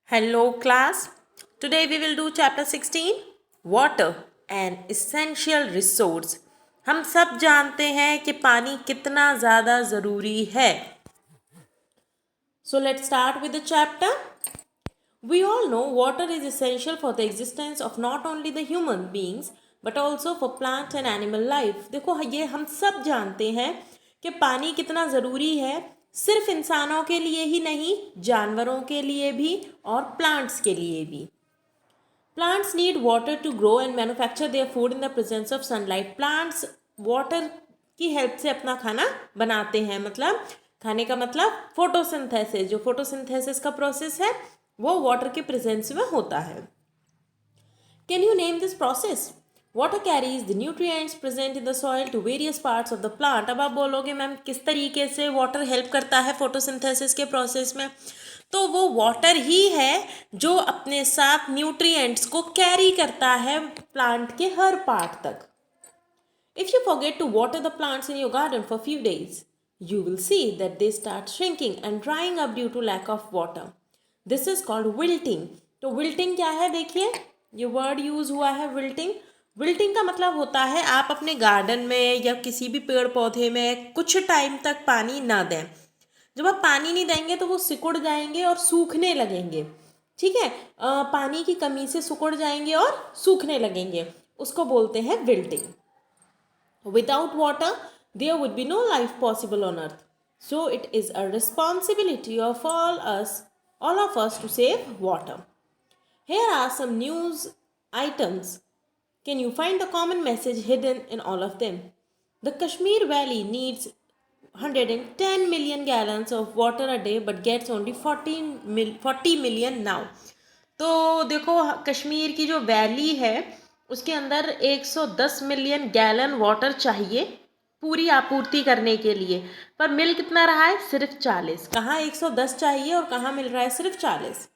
Hello class. Today we will do chapter 16 Water an essential resource. हम सब जानते हैं कि पानी कितना ज़्यादा ज़रूरी है. So let's start with the chapter. We all know water is essential for the existence of not only the human beings but also for plant and animal life. देखो ये हम सब जानते हैं कि पानी कितना ज़रूरी है, सिर्फ इंसानों के लिए ही नहीं, जानवरों के लिए भी और प्लांट्स के लिए भी. Plants need water to grow and manufacture their food in the presence of sunlight. Plants water की हेल्प से अपना खाना बनाते हैं. मतलब खाने का मतलब फोटोसिंथेसिस. जो फोटोसिंथेसिस का प्रोसेस है वो वाटर के प्रेजेंस में होता है. Can you name this process? Water carries the nutrients present in the soil to various parts of the plant. अब आप बोलोगे मैम किस तरीके से वाटर हेल्प करता है फोटोसिंथेसिस के प्रोसेस में. तो वो वाटर ही है जो अपने साथ न्यूट्रिएंट्स को कैरी करता है प्लांट के हर पार्ट तक. If you forget to water the plants in your garden for few days, you will see that they start shrinking and drying up due to lack of water. This is called wilting. तो wilting क्या है देखिए, ये word use हुआ है wilting. Wilting का मतलब होता है आप अपने गार्डन में या किसी भी पेड़ पौधे में कुछ टाइम तक पानी ना दें. जब आप पानी नहीं देंगे तो वो सिकुड़ जाएंगे और सूखने लगेंगे. ठीक है, पानी की कमी से सिकुड़ जाएंगे और सूखने लगेंगे. उसको बोलते हैं wilting. Without water, there would be no life possible on earth. So it is a responsibility of all of us to save water. Here are some news items. Can you find the common message hidden in all of them? The Kashmir Valley needs 110 million gallons of water a day but gets only 40 million now. तो देखो कश्मीर की जो valley है उसके अंदर 110 million gallon water चाहिए पूरी आपूर्ति करने के लिए, पर मिल कितना रहा है, सिर्फ 40. कहाँ 110 चाहिए और कहाँ मिल रहा है सिर्फ 40.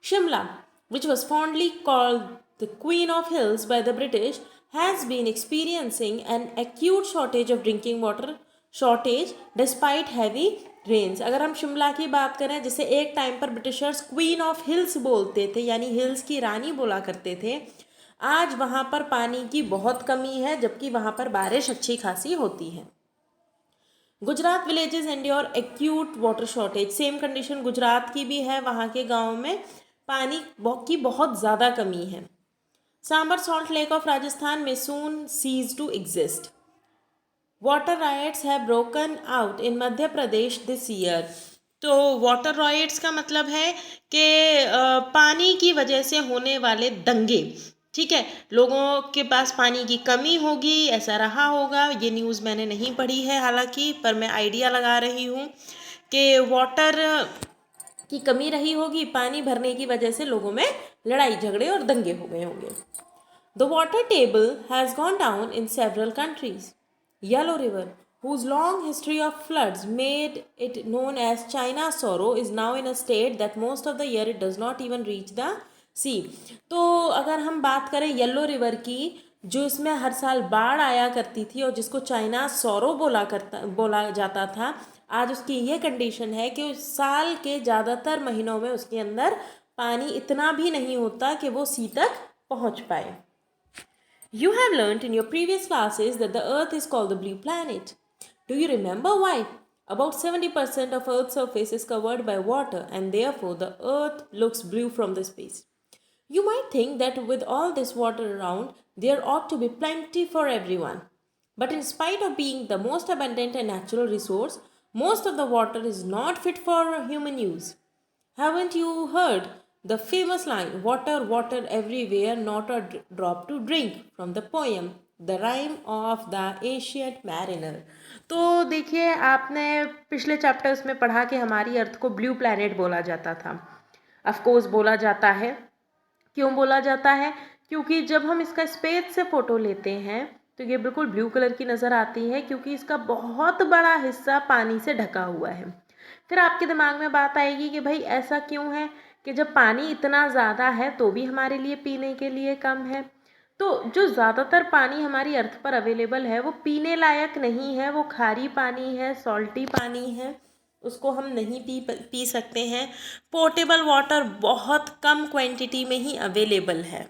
Shimla, which was fondly called the Queen of Hills by the British, has been experiencing an acute shortage of drinking water shortage despite heavy Reigns. अगर हम शिमला की बात करें, जिसे एक टाइम पर ब्रिटिशर्स क्वीन ऑफ हिल्स बोलते थे, यानी हिल्स की रानी बोला करते थे, आज वहाँ पर पानी की बहुत कमी है जबकि वहाँ पर बारिश अच्छी खासी होती है. Gujarat villages endure acute water shortage. Same condition Gujarat की भी है, वहाँ के गाँव में पानी की बहुत ज़्यादा कमी है. Sambhar salt lake of Rajasthan में soon cease to exist. Water rights have broken out in Madhya Pradesh this year. तो वाटर राइट्स का मतलब है कि पानी की वजह से होने वाले दंगे. ठीक है, लोगों के पास पानी की कमी होगी, ऐसा रहा होगा. ये न्यूज़ मैंने नहीं पढ़ी है हालांकि, पर मैं आइडिया लगा रही हूँ कि वाटर की कमी रही होगी, पानी भरने की वजह से लोगों में लड़ाई झगड़े और दंगे हो गए होंगे. The water table has gone down in several countries. Yellow River, whose long history of floods made it known as China's sorrow, is now in a state that most of the year it does not even reach the sea. तो अगर हम बात करें yellow river की, जो इसमें हर साल बाढ़ आया करती थी और जिसको चाइना सौरो बोला जाता था, आज उसकी ये कंडीशन है कि साल के ज़्यादातर महीनों में उसके अंदर पानी इतना भी नहीं होता कि वो सी तक पहुँच पाए. You have learnt in your previous classes that the Earth is called the blue planet. Do you remember why? About 70% of Earth's surface is covered by water and therefore the Earth looks blue from the space. You might think that with all this water around, there ought to be plenty for everyone. But in spite of being the most abundant and natural resource, most of the water is not fit for human use. Haven't you heard the famous line, water, water everywhere, not a drop to drink, from the poem The Rime of the Ancient Mariner. तो देखिए, आपने पिछले chapters में पढ़ा कि हमारी अर्थ को blue planet बोला जाता था. ऑफकोर्स बोला जाता है. क्यों बोला जाता है? क्योंकि जब हम इसका स्पेस से फ़ोटो लेते हैं तो ये बिल्कुल ब्लू कलर की नज़र आती है, क्योंकि इसका बहुत बड़ा हिस्सा पानी से ढका हुआ है. फिर आपके दिमाग में बात आएगी कि भाई ऐसा क्यों है कि जब पानी इतना ज़्यादा है तो भी हमारे लिए पीने के लिए कम है. तो जो ज़्यादातर पानी हमारी अर्थ पर अवेलेबल है वो पीने लायक नहीं है, वो खारी पानी है, सॉल्टी पानी है. उसको हम नहीं पी सकते हैं। पोर्टेबल वाटर बहुत कम क्वांटिटी में ही अवेलेबल है।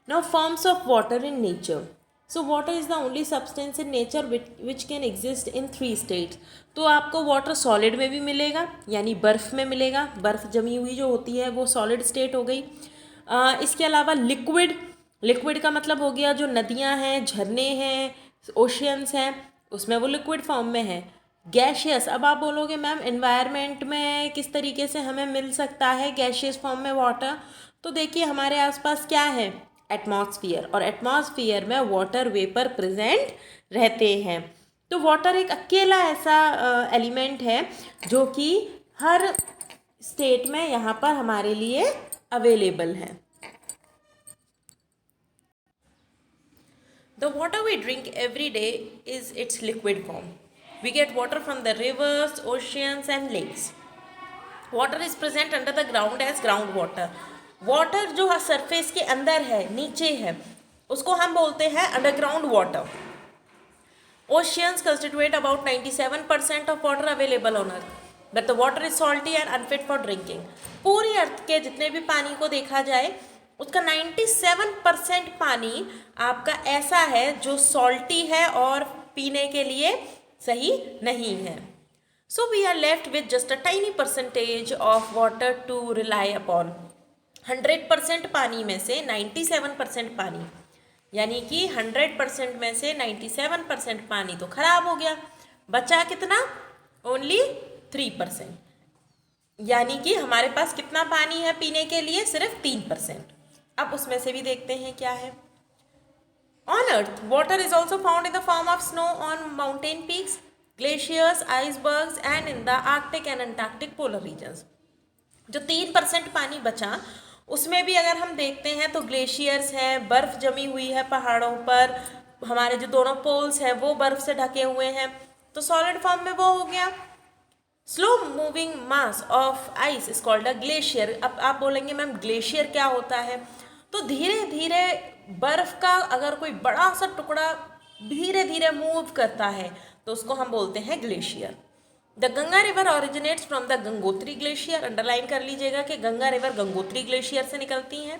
Now, forms of water in nature. So, water is the only substance in nature which can exist in 3 states. तो आपको वाटर सॉलिड में भी मिलेगा, यानी बर्फ़ में मिलेगा, बर्फ़ जमी हुई जो होती है वो सॉलिड स्टेट हो गई। इसके अलावा लिक्विड, लिक्विड का मतलब हो गया जो नदियाँ हैं, झरने हैं, ओशियंस हैं, उसमें वो लिक्विड फॉर्म में है। गैशियस, अब आप बोलोगे मैम एनवायरनमेंट में किस तरीके से हमें मिल सकता है गैशियस फॉर्म में वाटर, तो देखिए हमारे आसपास क्या है, एटमॉस्फियर, और एटमॉस्फियर में वाटर वेपर प्रेजेंट रहते हैं। तो वाटर एक अकेला ऐसा एलिमेंट है जो कि हर स्टेट में यहाँ पर हमारे लिए अवेलेबल है। The water we drink every day is its liquid form. We get water from the rivers, oceans and lakes. Water is present under the ground as groundwater. Water जो सरफेस के अंदर है, नीचे है, उसको हम बोलते हैं underground water. Oceans constitute about 97% of water available on earth, but the water is salty and unfit for drinking. पूरी अर्थ के जितने भी पानी को देखा जाए उसका 97% पानी आपका ऐसा है जो सॉल्टी है और पीने के लिए सही नहीं है। So we are left with just a tiny percentage of water to rely upon. 100% पानी में से 97% पानी, यानी कि 100% में से 97% पानी तो खराब हो गया, बचा कितना, ओनली 3%, यानी कि हमारे पास कितना पानी है पीने के लिए, सिर्फ 3%। अब उसमें से भी देखते हैं क्या है। On Earth, water is also found in the form of snow on mountain peaks, glaciers, icebergs and in the Arctic and Antarctic polar regions. जो 3% पानी बचा उसमें भी अगर हम देखते हैं तो ग्लेशियर्स हैं, बर्फ़ जमी हुई है पहाड़ों पर, हमारे जो दोनों पोल्स हैं वो बर्फ़ से ढके हुए हैं, तो सॉलिड फॉर्म में वो हो गया। Slow moving mass of ice is called a glacier. अब आप बोलेंगे मैम ग्लेशियर क्या होता है, तो धीरे धीरे बर्फ़ का अगर कोई बड़ा सा टुकड़ा धीरे धीरे मूव करता है तो उसको हम बोलते हैं glacier. The Ganga river originates from the Gangotri glacier. Underline कर लीजिएगा कि गंगा रिवर गंगोत्री ग्लेशियर से निकलती हैं।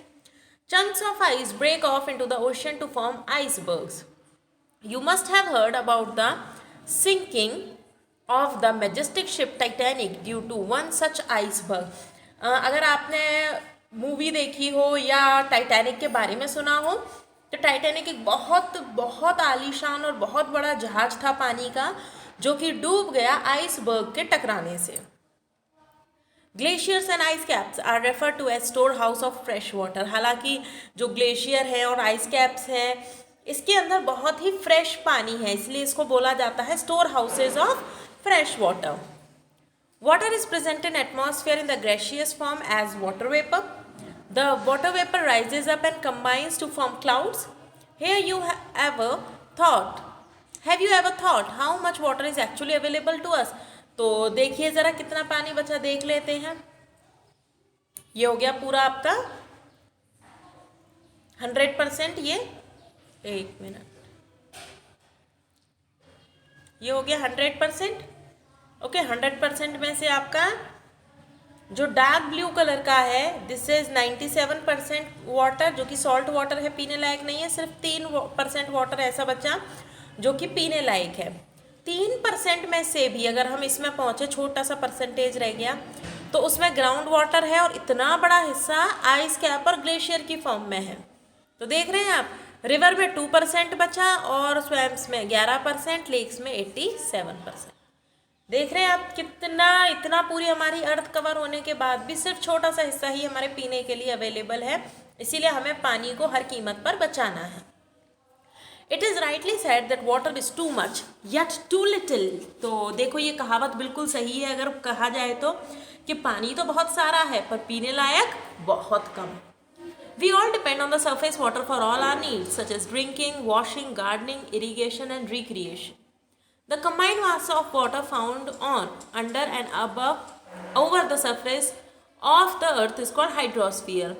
Chunks of ice break off into the ocean to form icebergs. You must have heard about the sinking of the majestic ship Titanic due to one such iceberg. अगर आपने movie देखी हो या Titanic के बारे में सुना हो तो टाइटैनिक एक बहुत बहुत आलीशान और बहुत बड़ा जहाज था पानी का जो कि डूब गया आइसबर्ग के टकराने से। Glaciers and ice caps are refer to as store house of fresh water. हालांकि जो ग्लेशियर है और आइस कैप्स हैं इसके अंदर बहुत ही फ्रेश पानी है, इसलिए इसको बोला जाता है store houses of fresh water. Water is present in atmosphere in the gaseous form as water vapour. The water vapor rises up and combines to form clouds. Have you ever thought how much water is actually available to us? तो देखिए ज़रा कितना पानी बचा, देख लेते हैं। ये हो गया पूरा आपका 100%, ये एक मिनट, ये हो गया 100%। ओके, 100% में से आपका जो डार्क ब्लू कलर का है दिस इज 97% वाटर जो कि सॉल्ट वाटर है, पीने लायक नहीं है। सिर्फ 3% वाटर ऐसा बचा जो कि पीने लायक है। 3% में से भी अगर हम इसमें पहुंचे, छोटा सा परसेंटेज रह गया, तो उसमें ग्राउंड वाटर है और इतना बड़ा हिस्सा आइस कैप और ग्लेशियर की फॉर्म में है। तो देख रहे हैं आप, रिवर में 2% बचा और स्वैम्स में 11%, लेक्स में 87%। देख रहे हैं आप कितना, इतना पूरी हमारी अर्थ कवर होने के बाद भी सिर्फ छोटा सा हिस्सा ही हमारे पीने के लिए अवेलेबल है, इसीलिए हमें पानी को हर कीमत पर बचाना है। It is rightly said that water is too much yet too little. तो देखो ये कहावत बिल्कुल सही है अगर कहा जाए तो, कि पानी तो बहुत सारा है पर पीने लायक बहुत कम। We all depend on the surface water for all our needs such as drinking, washing, gardening, irrigation and recreation. The combined mass of water found on, under and above, over the surface of the earth is called hydrosphere.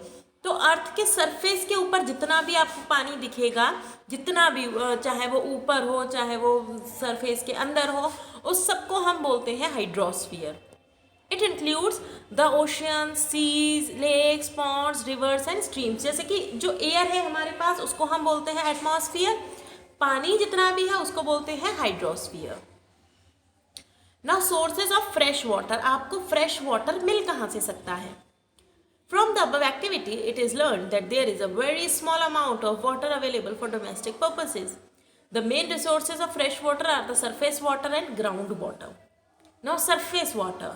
तो अर्थ के surface के ऊपर जितना भी आपको पानी दिखेगा, जितना भी चाहे वो ऊपर हो चाहे वो सरफेस के अंदर हो, उस सबको हम बोलते हैं hydrosphere. It includes the ocean, seas, lakes, ponds, rivers and streams. जैसे कि जो एयर है हमारे पास उसको हम बोलते हैं एटमॉस्फियर, पानी जितना भी है उसको बोलते हैं hydrosphere. Now sources of fresh water, आपको फ्रेश वाटर मिल कहाँ से सकता है? From the above activity, it is learned that there is a very small amount of water available for domestic purposes. The main resources of fresh water are the surface water and groundwater. Now, surface water.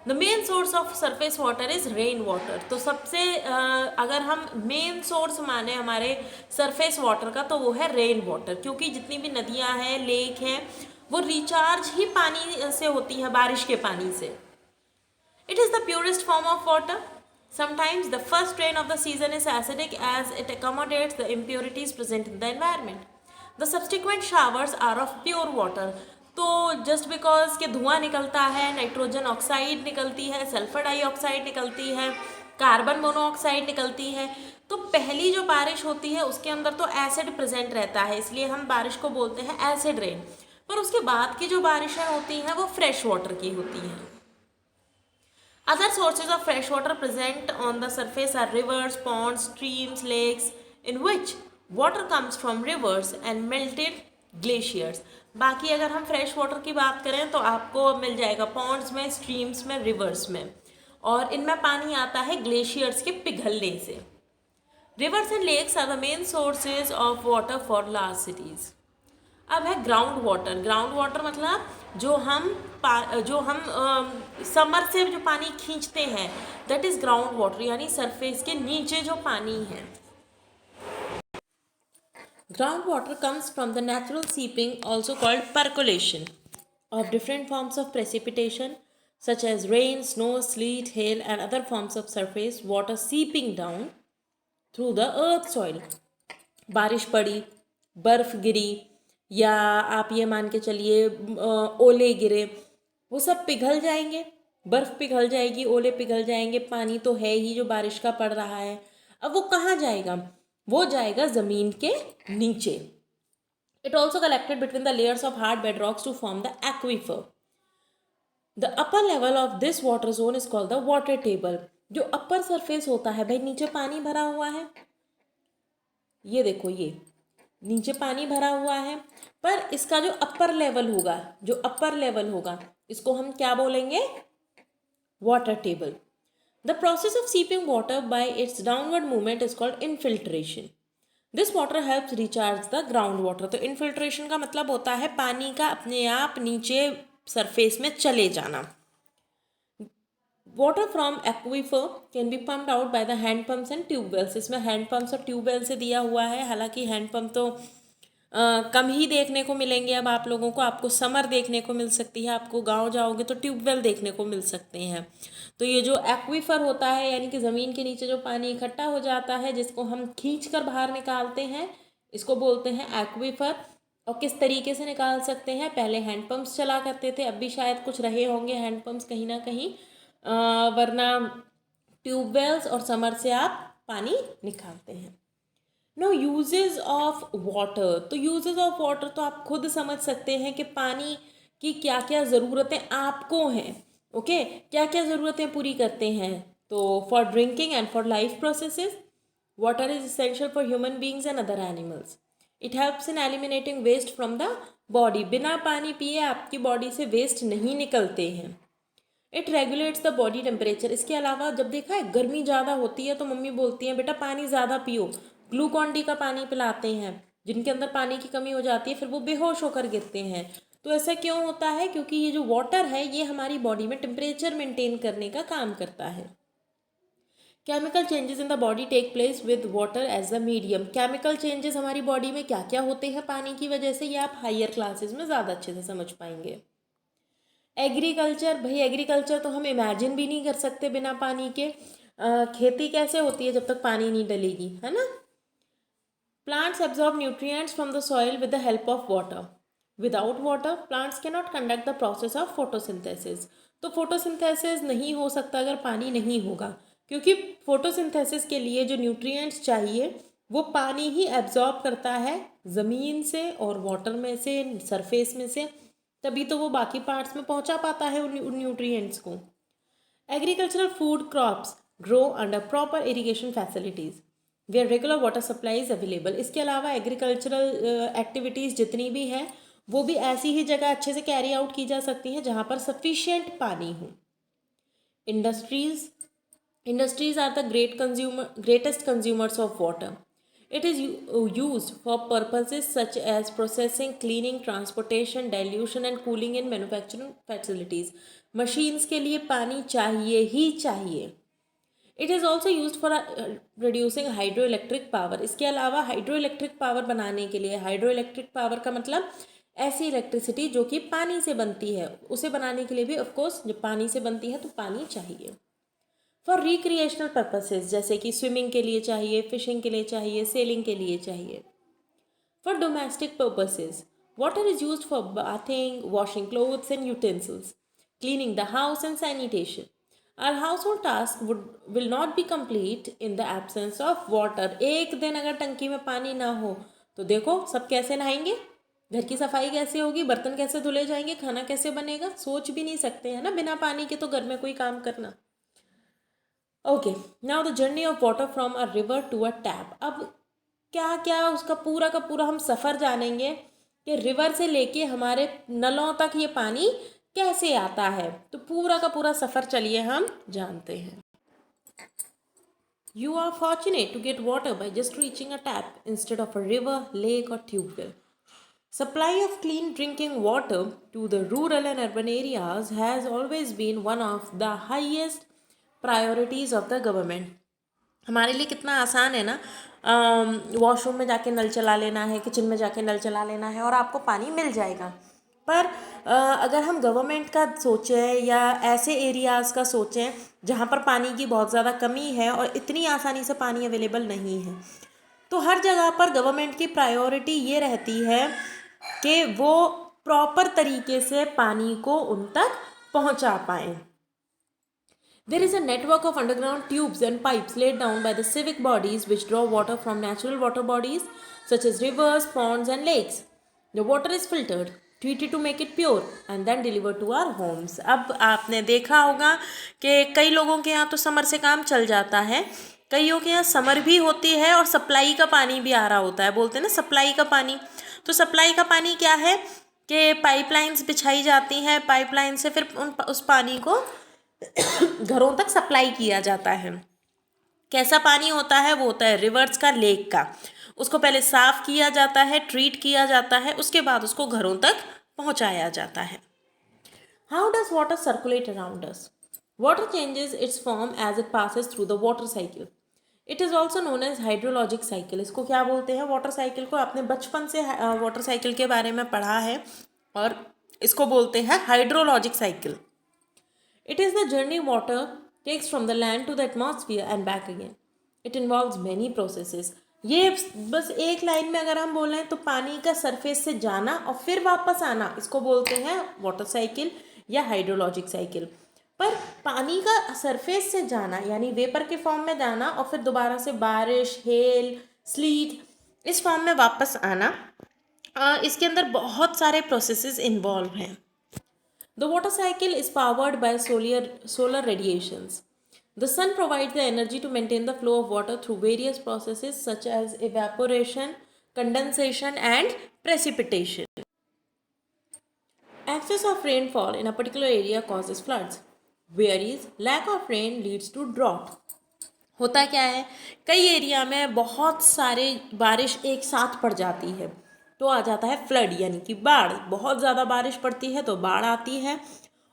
The main source of surface water is rain water. तो सबसे अगर हम main source माने हमारे surface water का तो वो है रेन वाटर, क्योंकि जितनी भी नदियाँ हैं, लेक हैं, वो रिचार्ज ही पानी से होती है, बारिश के पानी से। It is the purest form of water. Sometimes the first rain of the season is acidic as it accommodates the impurities present in the environment. The subsequent showers are of pure water. तो just because के धुआं निकलता है, nitrogen oxide निकलती है, sulphur dioxide निकलती है, carbon monoxide निकलती है, तो पहली जो बारिश होती है उसके अंदर तो एसिड प्रेजेंट रहता है, इसलिए हम बारिश को बोलते हैं एसिड रेन। पर उसके बाद की जो बारिशें होती हैं वो फ्रेश वाटर की होती हैं। Other sources of fresh water present on the surface are rivers, ponds, streams, lakes, in which water comes from rivers and melted glaciers. बाकी अगर हम फ्रेश वाटर की बात करें तो आपको मिल जाएगा पॉन्ड्स में, स्ट्रीम्स में, रिवर्स में, और इनमें पानी आता है ग्लेशियर्स के पिघलने से। Rivers and lakes are the main sources of water for large cities. अब है ग्राउंड वाटर। ग्राउंड वाटर मतलब जो हम समर से जो पानी खींचते हैं, दैट इज ग्राउंड वाटर, यानी सरफेस के नीचे जो पानी है। Ground water comes from the natural seeping, also called percolation, of different forms of precipitation such as rain, snow, sleet, hail and other forms of surface water seeping down through the earth soil. बारिश पड़ी, बर्फ गिरी, या आप ये मान के चलिए ओले गिरे, वो सब पिघल जाएंगे, बर्फ़ पिघल जाएगी, ओले पिघल जाएंगे, पानी तो है ही जो बारिश का पड़ रहा है। अब वो कहाँ जाएगा? वो जाएगा ज़मीन के नीचे। It also collected between the layers of hard bed rocks to form the aquifer. The upper level of this water zone is called the water table. जो अपर सरफेस होता है, भाई नीचे पानी भरा हुआ है, ये देखो, ये नीचे पानी भरा हुआ है, पर इसका जो अपर लेवल होगा इसको हम क्या बोलेंगे? Water table. The process of seeping water bye it's downward movement is called infiltration. This water helps recharge the ground water. तो इनफिल्ट्रेशन का मतलब होता है पानी का अपने आप नीचे सरफेस में चले जाना। Water from aquifer can be pumped out by the hand pumps and tube wells. इसमें हैंड पम्प्स और ट्यूबवेल से दिया हुआ है, हालांकि हैंड पम्प तो कम ही देखने को मिलेंगे अब आप लोगों को। आपको समर देखने को मिल सकती है, आपको गांव जाओगे तो ट्यूबवेल देखने को मिल सकते हैं। तो ये जो एक्वीफर होता है, यानी कि ज़मीन के नीचे जो पानी इकट्ठा हो जाता है जिसको हम खींच कर बाहर निकालते हैं, इसको बोलते हैं एक्वीफर। और किस तरीके से निकाल सकते हैं? पहले हैंड पम्प्स चला करते थे, अब भी शायद कुछ रहे होंगे हैंड पम्प्स कहीं ना कहीं, वरना ट्यूबवेल्स और समर से आप पानी निकालते हैं। No uses of water. तो यूजेस ऑफ वाटर तो आप खुद समझ सकते हैं कि पानी की क्या क्या ज़रूरतें आपको हैं। ओके, क्या क्या ज़रूरतें पूरी करते हैं? तो for drinking and for life processes water is essential for human beings and other animals. It helps in eliminating waste from the body. बिना पानी पिए आपकी बॉडी से वेस्ट नहीं निकलते हैं। It regulates the body temperature. इसके अलावा जब देखा है गर्मी ज़्यादा होती है तो मम्मी बोलती हैं बेटा पानी ज़्यादा पियो, ग्लूकॉन डी का पानी पिलाते हैं। जिनके अंदर पानी की कमी हो जाती है फिर वो बेहोश होकर गिरते हैं। तो ऐसा क्यों होता है? क्योंकि ये जो वाटर है ये हमारी बॉडी में टेम्परेचर मेंटेन करने का काम करता है। Chemical changes in the body take place with water as the medium. Chemical changes हमारी बॉडी में क्या क्या होते हैं पानी की वजह से, ये आप हायर क्लासेस में ज़्यादा अच्छे से समझ पाएंगे। एग्रीकल्चर, भाई एग्रीकल्चर तो हम इमेजिन भी नहीं कर सकते बिना पानी के। खेती कैसे होती है जब तक पानी नहीं डलेगी, है ना? Plants absorb nutrients from the soil with the help of water. Without water plants can not conduct the process of photosynthesis. तो फोटोसिंथेसिस नहीं हो सकता अगर पानी नहीं होगा। क्योंकि फोटोसिंथेसिस के लिए जो न्यूट्रिएंट्स चाहिए वो पानी ही एब्जॉर्ब करता है ज़मीन से और वाटर में से, सरफेस में से, तभी तो वो बाकी पार्ट्स में पहुंचा पाता है उन न्यूट्रिएंट्स को। Agricultural food crops grow under proper irrigation facilities where regular water supply is available. इसके अलावा एग्रीकल्चरल एक्टिविटीज़ जितनी भी हैं वो भी ऐसी ही जगह अच्छे से कैरी आउट की जा सकती हैं जहाँ पर सफिशिएंट पानी हो। Industries are the greatest consumers of water. It is used for purposes such as processing, cleaning, transportation, dilution and cooling in manufacturing facilities. Machines के लिए पानी चाहिए ही चाहिए. It is also used for producing hydroelectric power. इसके अलावा hydroelectric power बनाने के लिए, हाइड्रोइलेक्ट्रिक पावर का मतलब ऐसी इलेक्ट्रिसिटी जो कि पानी से बनती है, उसे बनाने के लिए भी ऑफकोर्स जब पानी से बनती है तो पानी चाहिए। फॉर रिक्रिएशनल पर्पसेस जैसे कि स्विमिंग के लिए चाहिए, फिशिंग के लिए चाहिए, सेलिंग के लिए चाहिए। For domestic purposes water is used for bathing, washing clothes and utensils, cleaning the house and sanitation. Our household task will not be complete in the absence of water. एक दिन अगर टंकी में पानी ना हो तो देखो सब कैसे नहाएंगे, घर की सफाई कैसे होगी, बर्तन कैसे धुले जाएंगे, खाना कैसे बनेगा, सोच भी नहीं सकते हैं ना बिना पानी के तो घर में कोई काम करना। Okay, now the journey of water from a river to a tap. अब क्या क्या उसका पूरा का पूरा हम सफ़र जानेंगे कि रिवर से लेके हमारे नलों तक ये पानी कैसे आता है, तो पूरा का पूरा सफ़र चलिए हम जानते हैं। You are fortunate to get water by just reaching a tap instead of a river, lake or tube well. Supply of clean drinking water to the rural and urban areas has always been one of the highest priorities of the government. हमारे लिए कितना आसान है ना, washroom में जाके नल चला लेना है, किचन में जाके नल चला लेना है और आपको पानी मिल जाएगा। पर अगर हम गवर्नमेंट का सोचें या ऐसे एरियाज़ का सोचें जहाँ पर पानी की बहुत ज़्यादा कमी है और इतनी आसानी से पानी अवेलेबल नहीं है, तो हर जगह पर गवर्नमेंट की प्रायोरिटी ये रहती है कि वो प्रॉपर तरीके से पानी को उन तक पहुँचा पाएँ। There is a network of underground tubes and pipes laid down by the civic bodies which draw water from natural water bodies such as rivers, ponds and lakes. The water is filtered, treated to make it pure and then delivered to our homes. अब आपने देखा होगा कि कई लोगों के यहाँ तो समर से काम चल जाता है, कईयों के यहाँ समर भी होती है और सप्लाई का पानी भी आ रहा होता है, बोलते हैं ना सप्लाई का पानी। तो सप्लाई का पानी क्या है कि पाइपलाइंस बिछाई जाती हैं, पाइपलाइन से फिर उस पानी को घरों तक सप्लाई किया जाता है। कैसा पानी होता है, वो होता है रिवर्स का, लेक का। उसको पहले साफ़ किया जाता है, ट्रीट किया जाता है, उसके बाद उसको घरों तक पहुंचाया जाता है। How does water circulate around us? Water changes its form as it passes through the water cycle. It is also known as hydrologic cycle. इसको क्या बोलते हैं वाटर साइकिल को? आपने बचपन से वाटर साइकिल के बारे में पढ़ा है और इसको बोलते हैं hydrologic cycle. It is the journey water takes from the land to the atmosphere and back again. It involves many processes. ये बस एक लाइन में अगर हम बोलें तो पानी का सरफेस से जाना और फिर वापस आना, इसको बोलते हैं वाटर साइकिल या हाइड्रोलॉजिक साइकिल। पर पानी का सरफेस से जाना यानी वेपर के फॉर्म में जाना और फिर दोबारा से बारिश, हेल, स्लीट इस फॉर्म में वापस आना, इसके अंदर बहुत सारे प्रोसेसेस इन्वॉल्व हैं। The water cycle is powered by solar radiations. The sun provides the energy to maintain the flow of water through various processes such as evaporation, condensation, and precipitation. Excess of rainfall in a particular area causes floods, whereas lack of rain leads to drought. होता क्या है, कई area में बहुत सारे बारिश एक साथ पड़ जाती है तो आ जाता है फ्लड यानी कि बाढ़। बहुत ज़्यादा बारिश पड़ती है तो बाढ़ आती है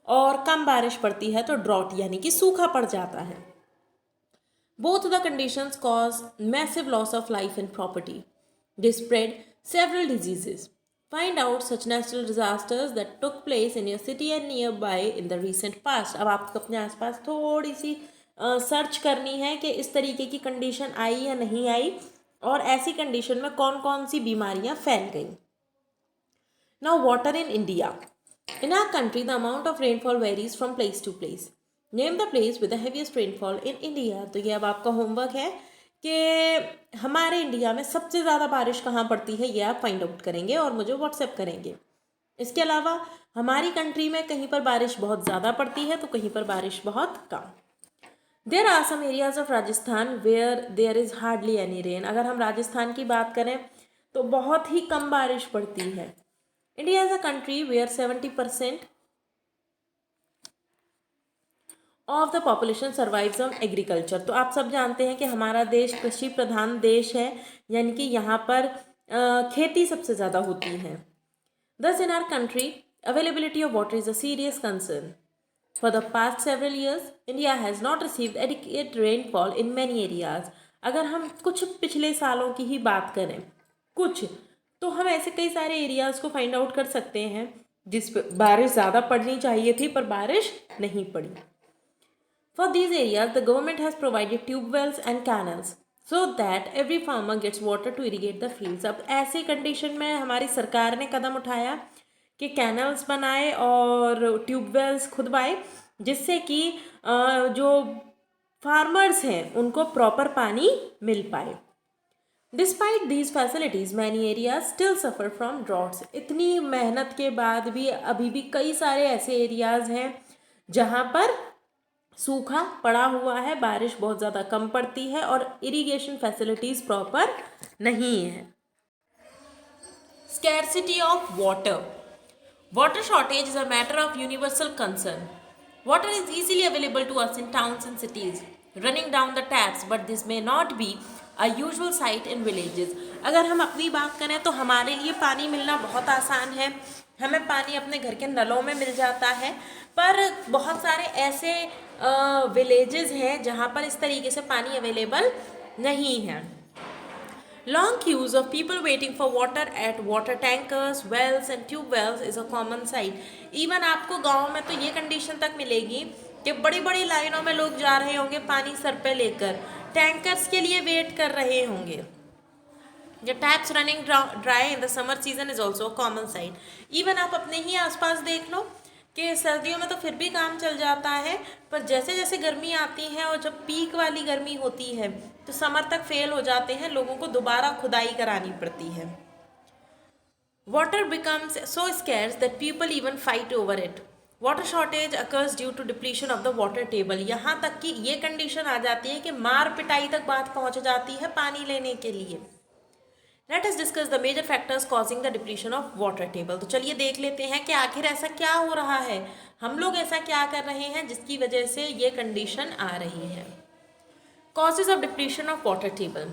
और कम बारिश पड़ती है तो ड्रॉट यानी कि सूखा पड़ जाता है। Both the conditions cause massive loss of life and property. They spread several diseases. Find out such natural disasters that took place in your city and near by in the recent past. अब आपको अपने आसपास थोड़ी सी search करनी है कि इस तरीके की कंडीशन आई या नहीं आई और ऐसी कंडीशन में कौन कौन सी बीमारियां फैल गई। Now water in India. In our country the amount of rainfall varies from place to place. Name the place with the heaviest rainfall in India. तो ये अब आपका होमवर्क है कि हमारे इंडिया में सबसे ज़्यादा बारिश कहाँ पड़ती है, ये आप फाइंड आउट करेंगे और मुझे व्हाट्सएप करेंगे। इसके अलावा हमारी कंट्री में कहीं पर बारिश बहुत ज़्यादा पड़ती है तो कहीं पर बारिश बहुत कम। There are some areas of Rajasthan where there is hardly any rain. अगर हम राजस्थान की बात करें तो बहुत ही कम बारिश पड़ती है। India is a country where 70% of the population survives on agriculture. तो आप सब जानते हैं कि हमारा देश कृषि प्रधान देश है, यानी कि यहाँ पर खेती सबसे ज़्यादा होती है। Thus, in our country, availability of water is a serious concern. For the past several years, India has not received adequate rainfall in many areas. अगर हम कुछ पिछले सालों की ही बात करें, तो हम ऐसे कई सारे एरियाज़ को फाइंड आउट कर सकते हैं जिस पर बारिश ज़्यादा पड़नी चाहिए थी पर बारिश नहीं पड़ी। For these areas, the government has provided tube wells and canals so that every farmer gets water to irrigate the fields. अब ऐसे कंडीशन में हमारी सरकार ने कदम उठाया कि कैनल्स बनाए और ट्यूबवेल्स खुदवाए जिससे कि जो फार्मर्स हैं उनको प्रॉपर पानी मिल पाए। Despite these facilities many areas still suffer from droughts. इतनी मेहनत के बाद भी अभी भी कई सारे ऐसे एरियाज़ हैं जहाँ पर सूखा पड़ा हुआ है, बारिश बहुत ज़्यादा कम पड़ती है और इरिगेशन फैसिलिटीज़ प्रॉपर नहीं है। Scarcity of water. Water shortage is a matter of universal concern. Water is easily available to us in towns and cities running down the taps, but this may not be a usual sight in villages. अगर हम अपनी बात करें तो हमारे लिए पानी मिलना बहुत आसान है, हमें पानी अपने घर के नलों में मिल जाता है, पर बहुत सारे ऐसे विलेजेस हैं जहाँ पर इस तरीके से पानी अवेलेबल नहीं है। Long queues of people waiting for water at water tankers, wells and tube wells is a common sight. Even आपको गाँव में तो ये कंडीशन तक मिलेगी कि बड़ी बड़ी लाइनों में लोग जा रहे होंगे पानी सर पे लेकर, टैंकर्स के लिए वेट कर रहे होंगे। The taps running dry in the summer season is also a common sight. Even आप अपने ही आसपास देख लो कि सर्दियों में तो फिर भी काम चल जाता है, पर जैसे जैसे गर्मी आती है और जब पीक वाली गर्मी होती है तो समर तक फेल हो जाते हैं, लोगों को दोबारा खुदाई करानी पड़ती है। Water becomes so scarce that people even fight over it. Water shortage occurs due to depletion of the water table. यहाँ तक कि ये कंडीशन आ जाती है कि मार पिटाई तक बात पहुँच जाती है पानी लेने के लिए। Let us discuss the major factors causing the depletion of water table. तो चलिए देख लेते हैं कि आखिर ऐसा क्या हो रहा है, हम लोग ऐसा क्या कर रहे हैं जिसकी वजह से ये कंडीशन आ रही है। Causes of depletion of water table.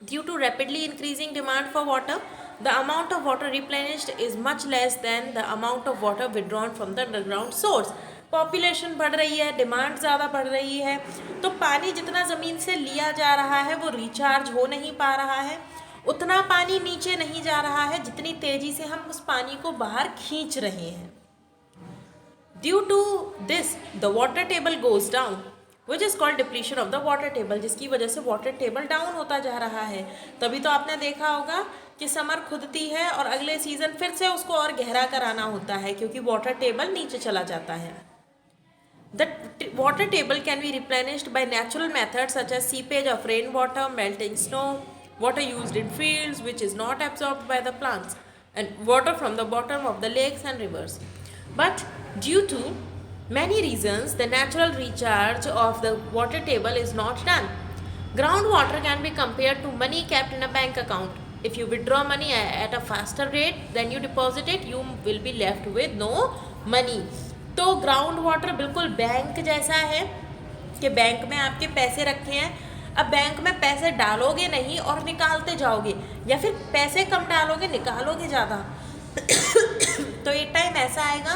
Due to rapidly increasing demand for water, the amount of water replenished is much less than the amount of water withdrawn from the underground source. Population बढ़ रही है, demand ज़्यादा बढ़ रही है, तो पानी जितना ज़मीन से लिया जा रहा है वो रिचार्ज हो नहीं पा रहा है, उतना पानी नीचे नहीं जा रहा है जितनी तेजी से हम उस पानी को बाहर खींच रहे हैं। Due to this the water table goes down which is called depletion of the water table, जिसकी वजह से वाटर टेबल डाउन होता जा रहा है। तभी तो आपने देखा होगा कि समर खुदती है और अगले सीजन फिर से उसको और गहरा कराना होता है क्योंकि वाटर टेबल नीचे चला जाता है। The water table can be replenished by natural methods such as seepage of rainwater, melting snow, water used in fields which is not absorbed by the plants, and water from the bottom of the lakes and rivers. But due to many reasons, the natural recharge of the water table is not done. Groundwater can be compared to money kept in a bank account. If you withdraw money at a faster rate than you deposit it, you will be left with no money. तो ground water बिल्कुल bank जैसा है कि bank में आपके पैसे रखे हैं, अब बैंक में पैसे डालोगे नहीं और निकालते जाओगे, या फिर पैसे कम डालोगे निकालोगे ज़्यादा। तो एक टाइम ऐसा आएगा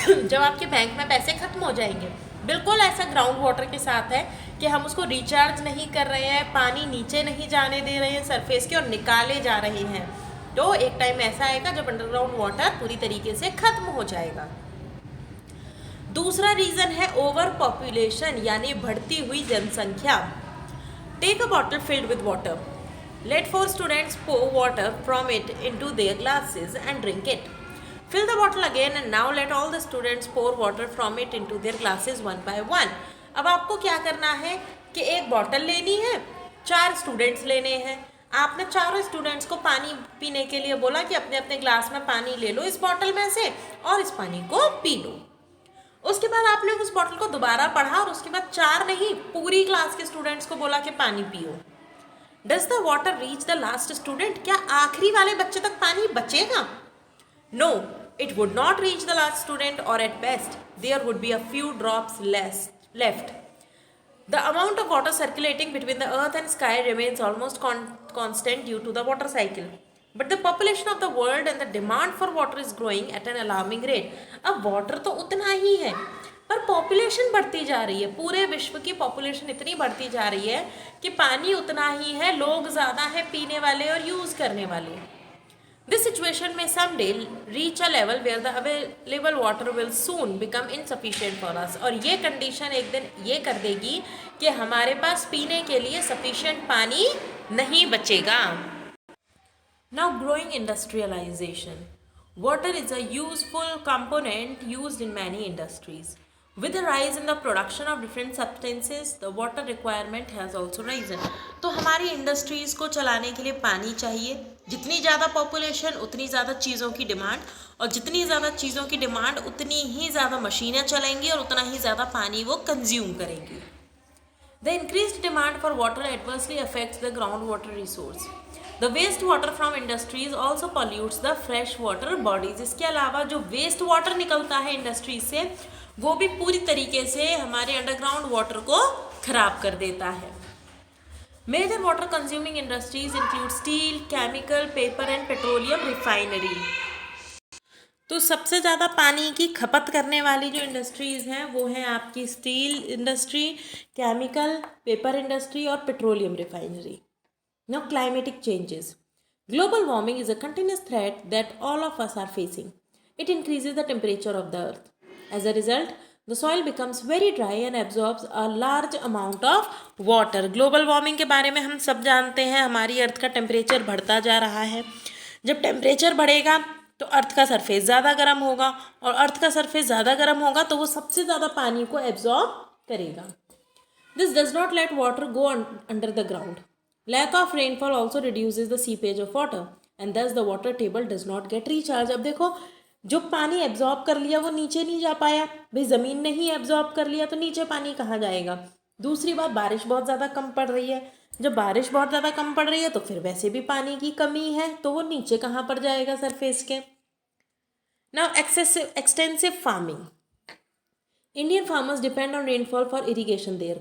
जब आपके बैंक में पैसे खत्म हो जाएंगे। बिल्कुल ऐसा ग्राउंड वाटर के साथ है कि हम उसको रिचार्ज नहीं कर रहे हैं, पानी नीचे नहीं जाने दे रहे हैं सरफेस के और निकाले जा रहे हैं। तो एक टाइम ऐसा आएगा जब अंडरग्राउंड वाटर पूरी तरीके से खत्म हो जाएगा। दूसरा रीज़न है ओवर पॉपुलेशन, यानी बढ़ती हुई जनसंख्या। Take a bottle filled with water, let 4 students pour water from it into their glasses and drink it. Fill the bottle again and now let all the students pour water from it into their glasses one by one. अब आपको क्या करना है कि एक bottle लेनी है, 4 students लेने हैं। आपने चारों स्टूडेंट्स को पानी पीने के लिए बोला कि अपने अपने ग्लास में पानी ले लो इस बॉटल में से और इस पानी को पी लो। उसके बाद आपने उस बॉटल को दोबारा पढ़ा और उसके बाद 4 नहीं, पूरी क्लास के स्टूडेंट्स को बोला कि पानी पियो। Does the water reach the last student? क्या आखिरी वाले बच्चे तक पानी बचेगा? No, it would not reach the last student, or at best there would be a few drops less left. The amount of water circulating between the earth and sky remains almost constant due to the water cycle. But the population of the world and the demand for water is growing at an alarming rate. अब water तो उतना ही है पर population बढ़ती जा रही है। पूरे विश्व की पॉपुलेशन इतनी बढ़ती जा रही है कि पानी उतना ही है, लोग ज़्यादा हैं पीने वाले और यूज़ करने वाले। This situation may someday reach a level where the available water will soon become insufficient for us. और ये कंडीशन एक दिन ये कर देगी कि हमारे पास पीने के लिए sufficient पानी नहीं बचेगा। Now growing industrialization. Water is a useful component used in many industries. With the rise in the production of different substances, the water requirement has also risen. तो हमारी इंडस्ट्रीज़ को चलाने के लिए पानी चाहिए। जितनी ज़्यादा पॉपुलेशन उतनी ज़्यादा चीज़ों की डिमांड, और जितनी ज़्यादा चीज़ों की डिमांड उतनी ही ज़्यादा मशीनें चलेंगी और उतना ही ज़्यादा पानी वो कंज्यूम करेंगी। The increased demand for water adversely affects the groundwater resource. The wastewater from industries also pollutes the fresh water bodies. इसके अलावा जो वेस्ट वाटर निकलता है इंडस्ट्री से वो भी पूरी तरीके से हमारे अंडरग्राउंड वाटर को खराब कर देता है। Major water consuming industries include steel, chemical, paper and petroleum refinery. तो सबसे ज़्यादा पानी की खपत करने वाली जो इंडस्ट्रीज़ हैं वो हैं आपकी steel industry, chemical, paper industry और petroleum refinery. Now climatic changes. Global warming is a continuous threat that all of us are facing. It increases the temperature of the earth. As a result, the soil becomes very dry and absorbs a large amount of water. Global warming के बारे में हम सब जानते हैं, हमारी अर्थ का temperature बढ़ता जा रहा है। जब टेम्परेचर बढ़ेगा तो अर्थ का सरफेस ज़्यादा गर्म होगा और अर्थ का सरफेस ज़्यादा गर्म होगा तो वो सबसे ज़्यादा पानी को एब्जॉर्ब करेगा। This does not let water go under the ground. Lack of rainfall also reduces the seepage of water and thus the water table does not get recharged. अब देखो जो पानी एब्जॉर्ब कर लिया वो नीचे नहीं जा पाया, भाई ज़मीन ने ही एब्जॉर्ब कर लिया तो नीचे पानी कहाँ जाएगा। दूसरी बात, बारिश बहुत ज़्यादा कम पड़ रही है। जब बारिश बहुत ज़्यादा कम पड़ रही है तो फिर वैसे भी पानी की कमी है तो वो नीचे कहाँ पर जाएगा सरफेस के। Now extensive farming. Indian farmers depend on rainfall for irrigating their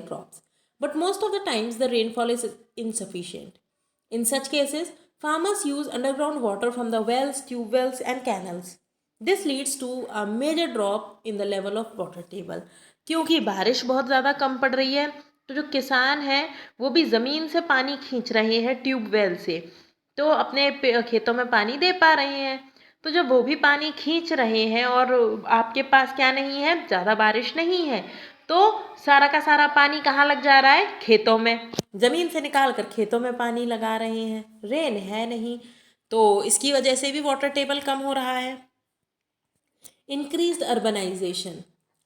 crops. But most of the times the rainfall is insufficient. In such cases, farmers use underground water from the wells, tube wells and canals. This leads to a major drop in the level of water table. क्योंकि बारिश बहुत ज़्यादा कम पड़ रही है तो जो किसान हैं वो भी ज़मीन से पानी खींच रहे हैं ट्यूब वेल से, तो अपने खेतों में पानी दे पा रहे हैं। तो जब वो भी पानी खींच रहे हैं और आपके पास क्या नहीं है, ज़्यादा बारिश नहीं है, तो सारा का सारा पानी कहाँ लग जा रहा है, खेतों में। ज़मीन से निकाल कर खेतों में पानी लगा रहे हैं, रेन है नहीं, तो इसकी वजह से भी वाटर टेबल कम हो रहा है। Increased urbanization.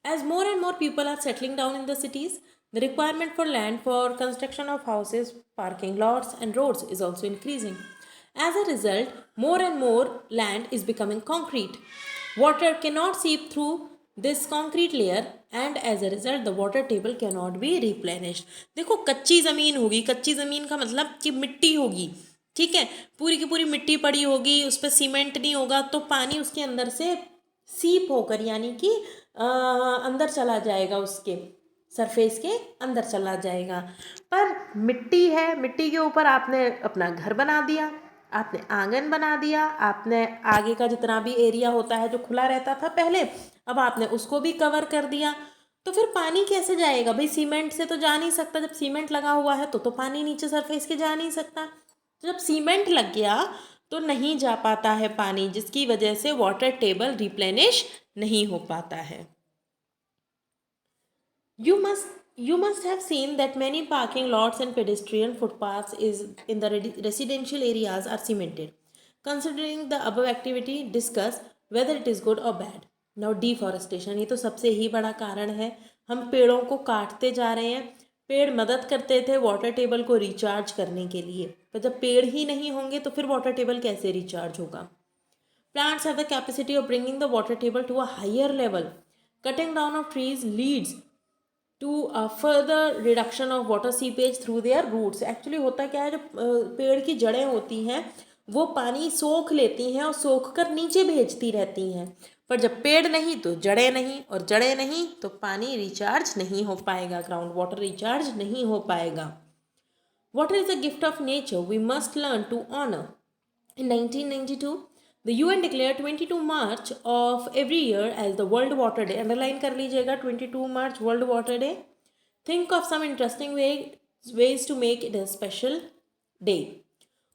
As more and more people are settling down in the cities, the requirement for land for construction of houses, parking lots and roads is also increasing. As a result, more and more land is becoming concrete. Water cannot seep through this concrete layer and as a result the water table cannot be replenished. देखो कच्ची ज़मीन होगी, कच्ची ज़मीन का मतलब कि मिट्टी होगी, ठीक है, पूरी की पूरी मिट्टी पड़ी होगी, उस पर सीमेंट नहीं होगा तो पानी उसके अंदर से सीप होकर यानी कि अंदर चला जाएगा, उसके सरफेस के अंदर चला जाएगा। पर मिट्टी है, मिट्टी के ऊपर आपने अपना घर बना दिया, आपने आंगन बना दिया, आपने आगे का जितना भी एरिया होता है जो खुला रहता था पहले, अब आपने उसको भी कवर कर दिया, तो फिर पानी कैसे जाएगा भाई, सीमेंट से तो जा नहीं सकता। जब सीमेंट लगा हुआ है तो पानी नीचे सरफेस के जा नहीं सकता, तो जब सीमेंट लग गया तो नहीं जा पाता है पानी, जिसकी वजह से वाटर टेबल रिप्लेनिश नहीं हो पाता है। You must have seen that many parking lots and pedestrian footpaths in the residential areas are cemented. Considering the above activity, discuss whether it is good or bad. Now deforestation, ये तो सबसे ही बड़ा कारण है. हम पेड़ों को काटते जा रहे हैं. पेड़ मदद करते थे वाटर टेबल को रिचार्ज करने के लिए, पर जब पेड़ ही नहीं होंगे तो फिर वाटर टेबल कैसे रिचार्ज होगा. Plants have the capacity of bringing the water table to a higher level. Cutting down of trees leads to a further reduction of water seepage through their roots. Actually होता क्या है, जो पेड़ की जड़ें होती हैं वो पानी सोख लेती हैं और सोख कर नीचे भेजती रहती हैं, पर जब पेड़ नहीं तो जड़ें नहीं, और जड़ें नहीं तो पानी रिचार्ज नहीं हो पाएगा, ग्राउंड वाटर रिचार्ज नहीं हो पाएगा. Water is a gift of nature we must learn to honor. In 1992, the UN declared 22 March of every year as the World Water Day. Underline कर लीजिएगा 22 March World Water Day. Think of some interesting ways to make it a special day.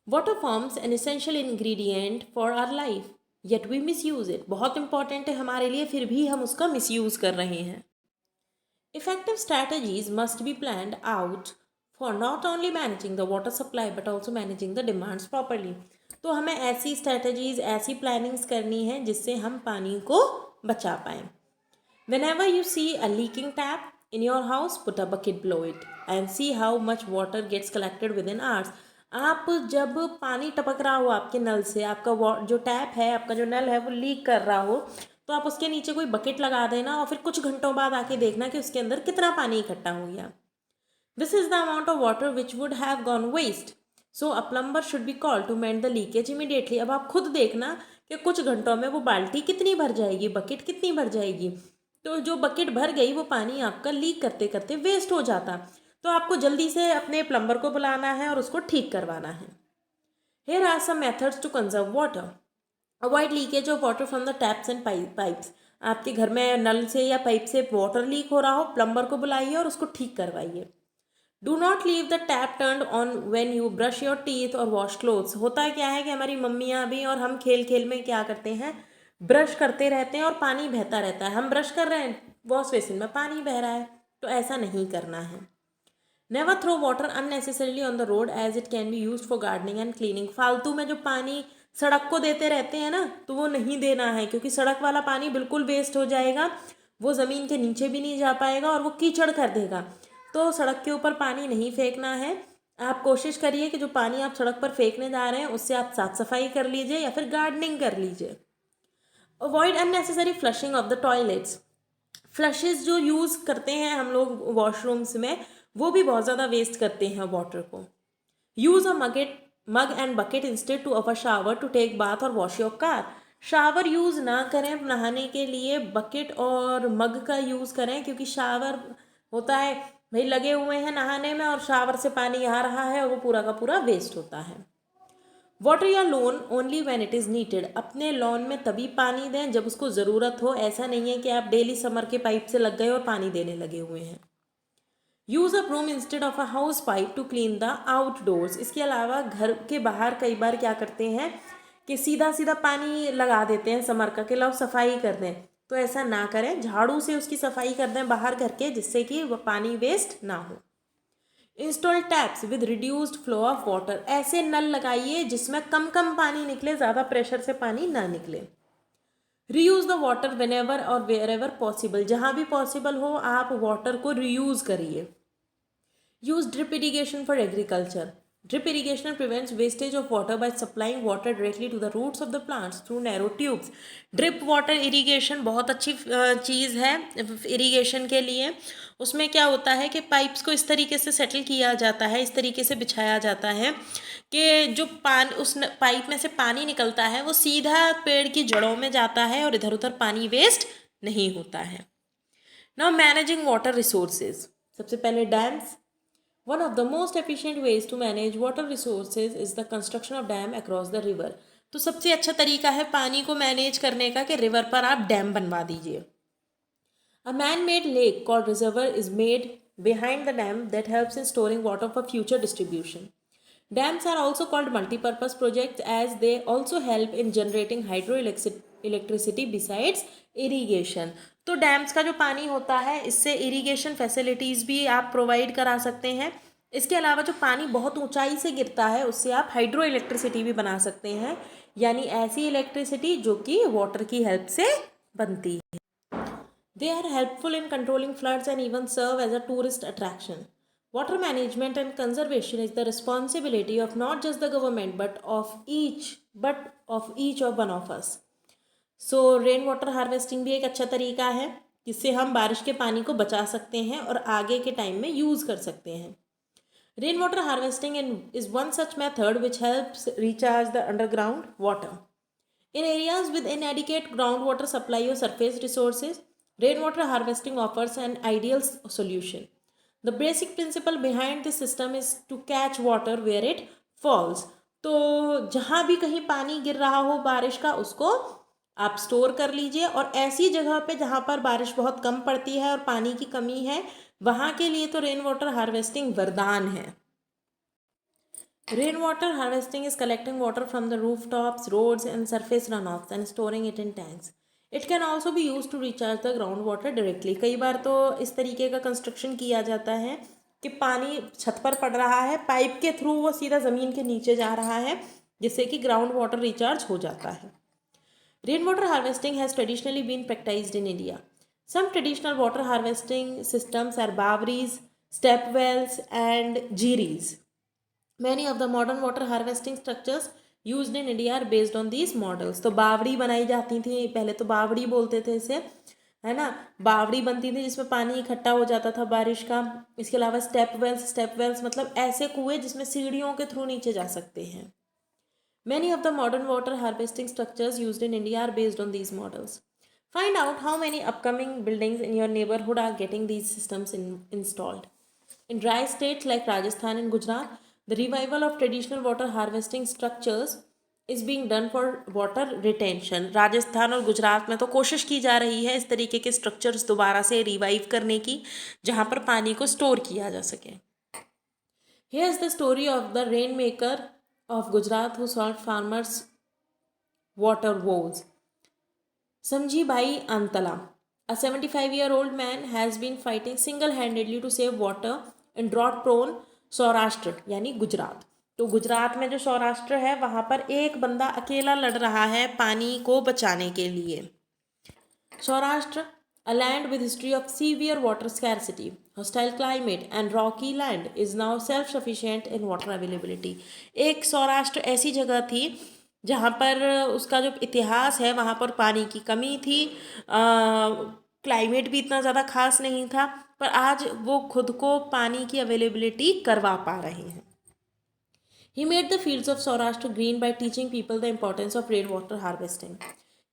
Water forms an essential ingredient for our life, yet we misuse it. बहुत important है हमारे लिए, फिर भी हम उसका misuse कर रहे हैं. Effective strategies must be planned out for not only managing the water supply but also managing the demands properly. तो हमें ऐसी स्ट्रैटेजीज, ऐसी प्लानिंग्स करनी है जिससे हम पानी को बचा पाएँ. Whenever you see a leaking tap in your house, put a bucket below it and see how much water gets collected within hours. आप जब पानी टपक रहा हो आपके नल से, आपका जो टैप है, आपका जो नल है वो लीक कर रहा हो, तो आप उसके नीचे कोई बकेट लगा देना और फिर कुछ घंटों बाद आके देखना कि उसके अंदर कितना पानी इकट्ठा हो गया. This is the amount of water which would have gone waste. So a plumber should be called to mend the leakage immediately. अब आप खुद देखना कि कुछ घंटों में वो बाल्टी कितनी भर जाएगी, बकेट कितनी भर जाएगी. तो जो बकेट भर गई वो पानी आपका लीक करते करते वेस्ट हो जाता, तो आपको जल्दी से अपने प्लम्बर को बुलाना है और उसको ठीक करवाना है. Here are some methods to conserve water. Avoid leakage of water from the taps and pipes. आपके घर में नल से या पाइप से वाटर लीक हो रहा हो, प्लम्बर को बुलाइए और उसको ठीक करवाइए. Do not leave the tap turned on when you brush your teeth or wash clothes. होता क्या है कि हमारी मम्मियाँ भी और हम खेल खेल में क्या करते हैं, ब्रश करते रहते हैं और पानी बहता रहता है. हम ब्रश कर रहे हैं, वॉश बेसिन में पानी बह रहा है, तो ऐसा नहीं करना है. Never throw water unnecessarily on the road as it can be used for gardening and cleaning. फालतू में जो पानी सड़क को देते रहते हैं ना, तो वो नहीं देना है, क्योंकि सड़क वाला पानी बिल्कुल वेस्ट हो जाएगा, वो ज़मीन के नीचे भी नहीं जा पाएगा और वो कीचड़ कर देगा. तो सड़क के ऊपर पानी नहीं फेंकना है. आप कोशिश करिए कि जो पानी आप सड़क पर फेंकने जा रहे हैं उससे आप साफ़ सफाई कर लीजिए या फिर गार्डनिंग कर लीजिए. Avoid unnecessary flushing of the toilets. Flushes जो यूज़ करते हैं हम लोग वॉशरूम्स में, वो भी बहुत ज़्यादा वेस्ट करते हैं वाटर को. Use a mug and bucket instead to of a shower to take bath or wash your car. Shower use ना करें नहाने के लिए, बकेट और मग का यूज़ करें, क्योंकि शावर होता है भाई लगे हुए हैं नहाने में और शावर से पानी आ रहा है और वो पूरा का पूरा वेस्ट होता है. Water your lawn only when it is needed. अपने लॉन में तभी पानी दें जब उसको ज़रूरत हो. ऐसा नहीं है कि आप डेली समर के पाइप से लग गए और पानी देने लगे हुए हैं. Use a broom instead of a house pipe to clean the outdoors. इसके अलावा घर के बाहर कई बार क्या करते हैं कि सीधा सीधा पानी लगा देते हैं समर का, कि लो सफाई कर दें. तो ऐसा ना करें, झाड़ू से उसकी सफाई कर दें बाहर घर के, जिससे कि वह पानी वेस्ट ना हो. Install taps with reduced flow of water. ऐसे नल लगाइए जिसमें कम कम पानी निकले, ज़्यादा प्रेशर से पानी ना निकले. रीयूज़ द वाटर व्हेनेवर और वेयरएवर पॉसिबल. जहाँ भी पॉसिबल हो आप वाटर को रीयूज़ करिए. Use drip irrigation for agriculture. Drip irrigation prevents wastage of water by supplying water directly to the roots of the plants through narrow tubes. Drip water irrigation बहुत अच्छी चीज़ है irrigation के लिए. उसमें क्या होता है कि पाइप्स को इस तरीके से सेटल किया जाता है, इस तरीके से बिछाया जाता है कि जो पानी उस पाइप में से पानी निकलता है वो सीधा पेड़ की जड़ों में जाता है और इधर उधर पानी वेस्ट नहीं होता है. Now managing water resources. सबसे पहले dams. One of the most efficient ways to manage water resources is the construction of dam across the river. तो सबसे अच्छा तरीका है पानी को मैनेज करने का कि रिवर पर आप डैम बनवा दीजिए. A man-made lake called reservoir is made behind the dam that helps in storing water for future distribution. Dams are also called multi-purpose projects as they also help in generating hydroelectricity besides irrigation. तो dams का जो पानी होता है इससे irrigation facilities भी आप provide करा सकते हैं. इसके अलावा जो पानी बहुत ऊंचाई से गिरता है उससे आप हाइड्रो इलेक्ट्रिसिटी भी बना सकते हैं, यानी ऐसी इलेक्ट्रिसिटी जो कि वाटर की हेल्प से बनती है। They are helpful in controlling floods and even serve as a tourist attraction. Water management and conservation is the responsibility of not just the government but of each of one of us. So rain water harvesting भी एक अच्छा तरीका है जिससे हम बारिश के पानी को बचा सकते हैं और आगे के टाइम में यूज़ कर सकते हैं. Rain water harvesting is one such method which helps recharge the underground water. In areas with inadequate groundwater supply or surface resources, rainwater harvesting offers an ideal solution. The basic principle behind this system is to catch water where it falls. तो जहाँ भी कहीं पानी गिर रहा हो बारिश का उसको आप स्टोर कर लीजिए, और ऐसी जगह पे जहाँ पर बारिश बहुत कम पड़ती है और पानी की कमी है वहाँ के लिए तो रेन वाटर हार्वेस्टिंग वरदान है. Rainwater harvesting is collecting water from the rooftops, roads and surface runoffs and storing it in tanks. It can also be used to recharge the groundwater directly. कई बार तो इस तरीके का कंस्ट्रक्शन किया जाता है कि पानी छत पर पड़ रहा है, पाइप के थ्रू वो सीधा ज़मीन के नीचे जा रहा है जिससे कि ग्राउंड वाटर रिचार्ज हो जाता है. Rainwater harvesting has traditionally been practiced in India. Some traditional water harvesting systems are Bawris, step wells and Jiris. Many of the modern water harvesting structures used in India are based on these models. तो बावड़ी बनाई जाती थी, पहले तो बावड़ी बोलते थे इसे, है ना. बावड़ी बनती थी जिसमें पानी इकट्ठा हो जाता था बारिश का. इसके अलावा स्टेप वेल्स मतलब ऐसे कुएं जिसमें सीढ़ियों के थ्रू नीचे जा सकते हैं. Many of the modern water harvesting structures used in India are based on these models. Find out how many upcoming buildings in your neighborhood are getting these systems installed. In dry states like Rajasthan and Gujarat, the revival of traditional water harvesting structures is being done for water retention. Rajasthan और गुजरात में तो कोशिश की जा रही है इस तरीके के स्ट्रक्चर्स दोबारा से रिवाइव करने की जहाँ पर पानी को स्टोर किया जा सके. Here is the story of the rainmaker of Gujarat who solved farmers' water woes. Samji Bhai Antala, a 75-year-old man, has been fighting single-handedly to save water in drought-prone Saurashtra यानी गुजरात. तो गुजरात में जो सौराष्ट्र है वहाँ पर एक बंदा अकेला लड़ रहा है पानी को बचाने के लिए. Saurashtra, a land with history of severe water scarcity, hostile climate and rocky land, is now self-sufficient in water availability. एक सौराष्ट्र ऐसी जगह थी जहाँ पर उसका जो इतिहास है वहाँ पर पानी की कमी थी, क्लाइमेट भी इतना ज़्यादा खास नहीं था, पर आज वो खुद को पानी की अवेलेबिलिटी करवा पा रहे हैं. He made the fields of Saurashtra green by teaching people the importance of rainwater harvesting.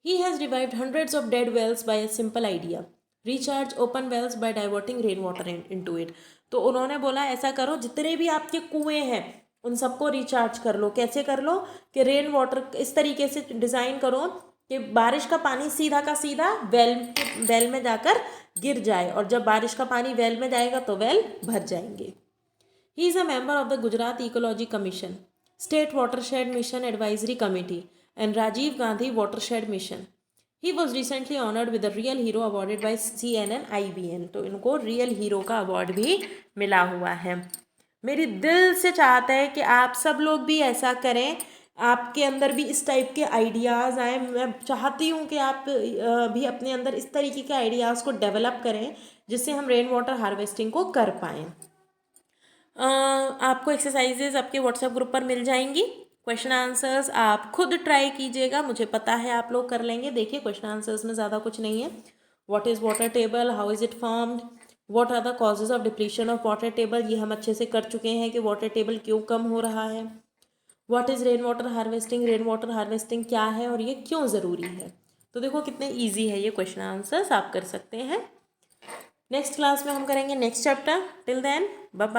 He has revived hundreds of dead wells by a simple idea. Recharge open wells by diverting rainwater into it. तो उन्होंने बोला ऐसा करो जितने भी आपके कुएं हैं उन सबको रिचार्ज कर लो. कैसे कर लो कि रेन वाटर इस तरीके से डिज़ाइन करो कि बारिश का पानी सीधा का सीधा वेल में जाकर गिर जाए, और जब बारिश का पानी वेल में जाएगा तो वेल भर जाएंगे. He is a member of the Gujarat ecology commission, state watershed mission advisory committee and Rajiv Gandhi watershed mission. He was recently honoured with the real hero awarded by CNN IBN. तो इनको रियल हीरो का award भी मिला हुआ है. मेरी दिल से चाहता है कि आप सब लोग भी ऐसा करें, आपके अंदर भी इस टाइप के आइडियाज़ आए. मैं चाहती हूँ कि आप भी अपने अंदर इस तरीके के आइडियाज़ को डेवलप करें जिससे हम रेन वाटर हार्वेस्टिंग को कर पाएँ. आपको एक्सरसाइजेज आपके व्हाट्सएप ग्रुप पर मिल जाएंगी. क्वेश्चन आंसर्स आप खुद ट्राई कीजिएगा, मुझे पता है आप लोग कर लेंगे. देखिए क्वेश्चन आंसर्स में ज़्यादा कुछ नहीं है. What is water table, how is it formed, what are the causes of depletion of water table, ये हम अच्छे से कर चुके हैं कि वाटर टेबल क्यों कम हो रहा है. What is rain water harvesting क्या है और ये क्यों ज़रूरी है. तो देखो कितने ईजी है ये क्वेश्चन आंसर्स, आप कर सकते हैं. नेक्स्ट क्लास में हम करेंगे next chapter. Till then bye bye.